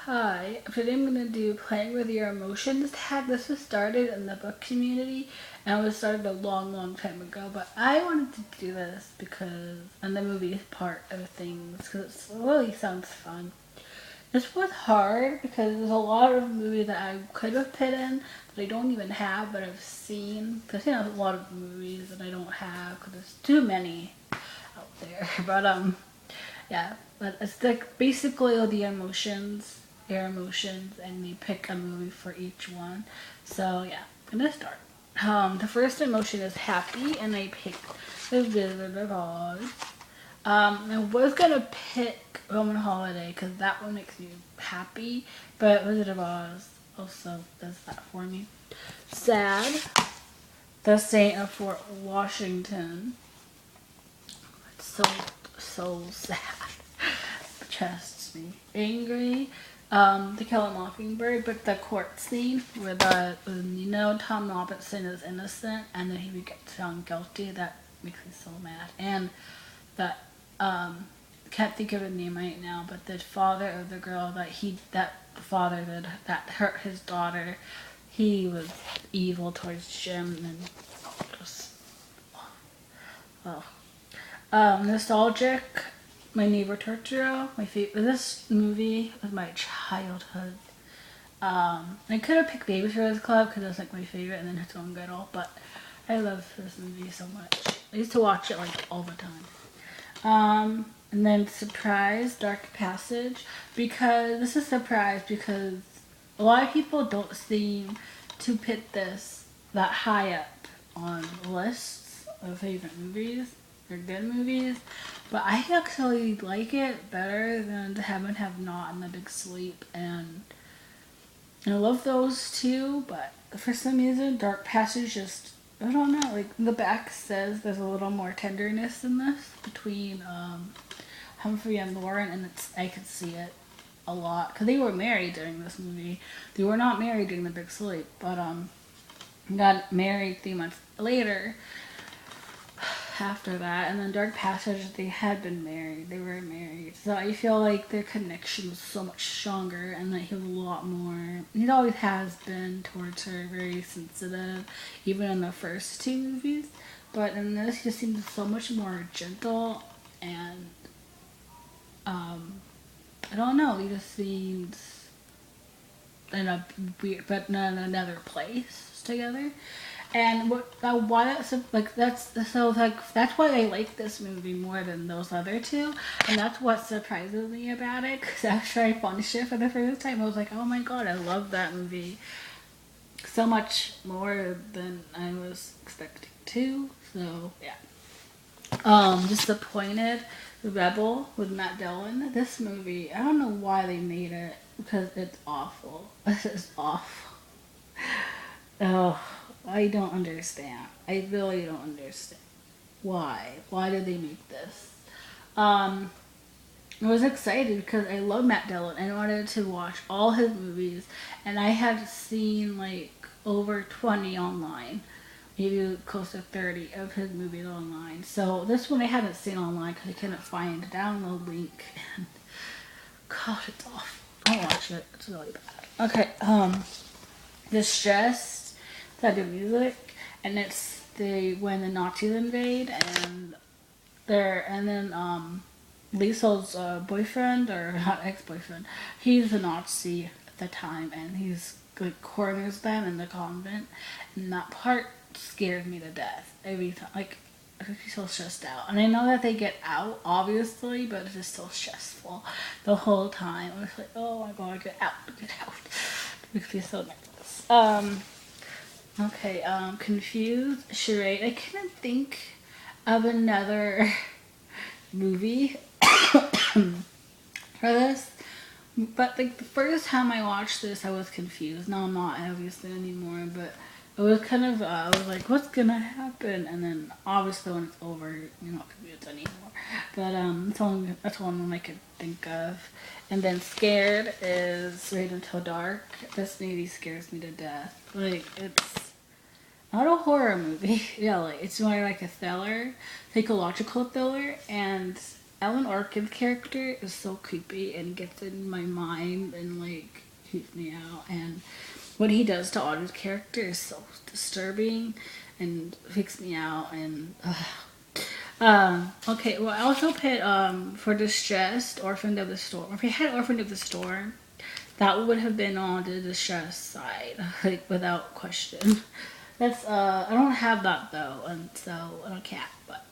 Hi, today I'm going to do Playing with Your Emotions tag. This was started in the book community and it was started a long time ago, but I wanted to do this because, and the movie part of things, because it really sounds fun. This was hard because there's a lot of movies that I could have put in that I don't even have, but I've seen. Because, a lot of movies that I don't have because there's too many out there. Yeah, but it's like basically all the emotions, your emotions, and you pick a movie for each one. So yeah, I'm gonna start. The first emotion is happy, and I picked The Wizard of Oz. I was gonna pick Roman Holiday because that one makes me happy, but Wizard of Oz also does that for me. Sad, The Saint of Fort Washington. It's so sad. Trusts me. Angry, To Kill a Mockingbird, but the court scene where Tom Robinson is innocent and then he gets found guilty, that makes me so mad. And that, can't think of his name right now, but the father of the girl that the father that hurt his daughter, he was evil towards Jim and just, oh. Nostalgic, My Neighbor Totoro. My favorite. This movie was my childhood. I could have picked Babysitter's Club because it was like my favorite, and then It's Gone Girl. But I love this movie so much. I used to watch it like all the time. And then Surprise, Dark Passage, because this is surprise because a lot of people don't seem to put this that high up on lists of favorite movies or good movies, but I actually like it better than The Have and Have Not and The Big Sleep, and I love those two, but for some reason Dark Passage just, I don't know, like the back says there's a little more tenderness in this between Humphrey and Lauren, and I could see it a lot because they were married during this movie. They were not married during The Big Sleep, but got married 3 months later after that, and then Dark Passage, they had been married. They were married. So I feel like their connection was so much stronger and that he was a lot more, he always has been towards her, very sensitive, even in the first two movies. But in this, he just seems so much more gentle and, I don't know, he just seems in a weird, but in another place together. And why that's like that's why I like this movie more than those other two, and that's what surprises me about it. Because after I finished it for the first time, I was like, oh my god, I love that movie so much more than I was expecting to. So yeah. Disappointed, Rebel with Matt Dillon. This movie, I don't know why they made it because it's awful. This is awful. Oh, I don't understand. I really don't understand. Why? Why did they make this? Um, I was excited because I love Matt Dillon and I wanted to watch all his movies, and I had seen like over 20 online, maybe close to 30 of his movies online. So this one I haven't seen online because I couldn't find a download link. And God, it's awful. Don't watch it. It's really bad. Okay. Distressed, type of music, and it's the when the Nazis invade, and then Liesel's boyfriend, or not ex-boyfriend, he's a Nazi at the time, and he's like corners them in the convent, and that part scared me to death every time. Like, I feel so stressed out, and I know that they get out obviously, but it's just so stressful the whole time. I was like, oh my god, get out, get out. It makes me so nervous. Okay, Confused, Charade. I couldn't think of another movie for this. But like the first time I watched this, I was confused. Now I'm not obviously anymore, but it was kind of I was like, what's gonna happen? And then obviously when it's over, you're not confused anymore. But that's one I could think of. And then Scared is Wait Until Dark. This movie scares me to death. Like, it's not a horror movie, really. It's more like a thriller, psychological thriller, and Alan Arkin's character is so creepy and gets in my mind and like creeps me out. And what he does to Otto's character is so disturbing and freaks me out. And okay, well, I also put for Distressed, Orphan of the Storm. If we had Orphan of the Storm, that would have been on the Distressed side, like without question. That's I don't have that though, and so I can't. But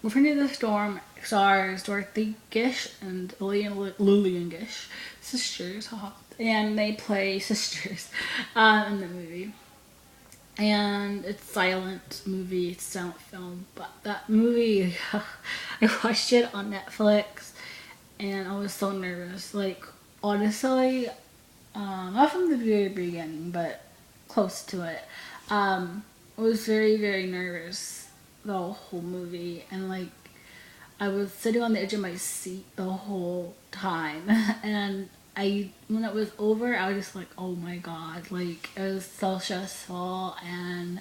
Orphan of the Storm stars Dorothy Gish and Lillian Gish, sisters, haha, and they play sisters in the movie. And it's silent movie, it's silent film, but that movie, I watched it on Netflix, and I was so nervous. Like honestly, not from the very beginning, but close to it. I was very very nervous the whole movie, and like I was sitting on the edge of my seat the whole time, and when it was over, I was just like, oh my god, like it was so stressful, and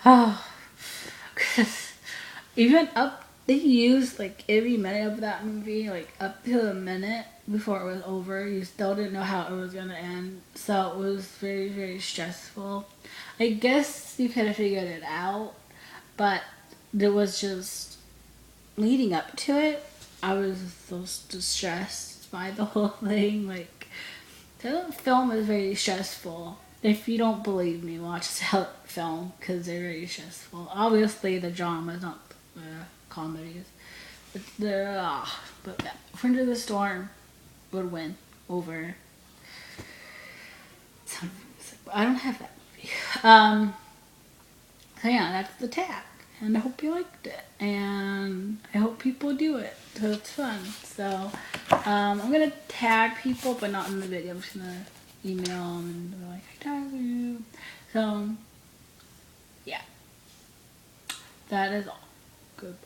oh, cause even up, they used like every minute of that movie, like up to the minute before it was over. You still didn't know how it was gonna end, so it was very very stressful. I guess you could have figured it out, but there was just leading up to it, I was so distressed by the whole thing. Like, the film is very stressful. If you don't believe me, watch the film because they're very stressful. Obviously, the drama is not comedies. They're but yeah, Friend of the Storm would win over. Sound of Music. But I don't have that movie. So yeah, that's the tag. And I hope you liked it. And I hope people do it. So it's fun. So I'm going to tag people, but not in the video. I'm just going to email them and be like, I tag you. So yeah. That is all. Good.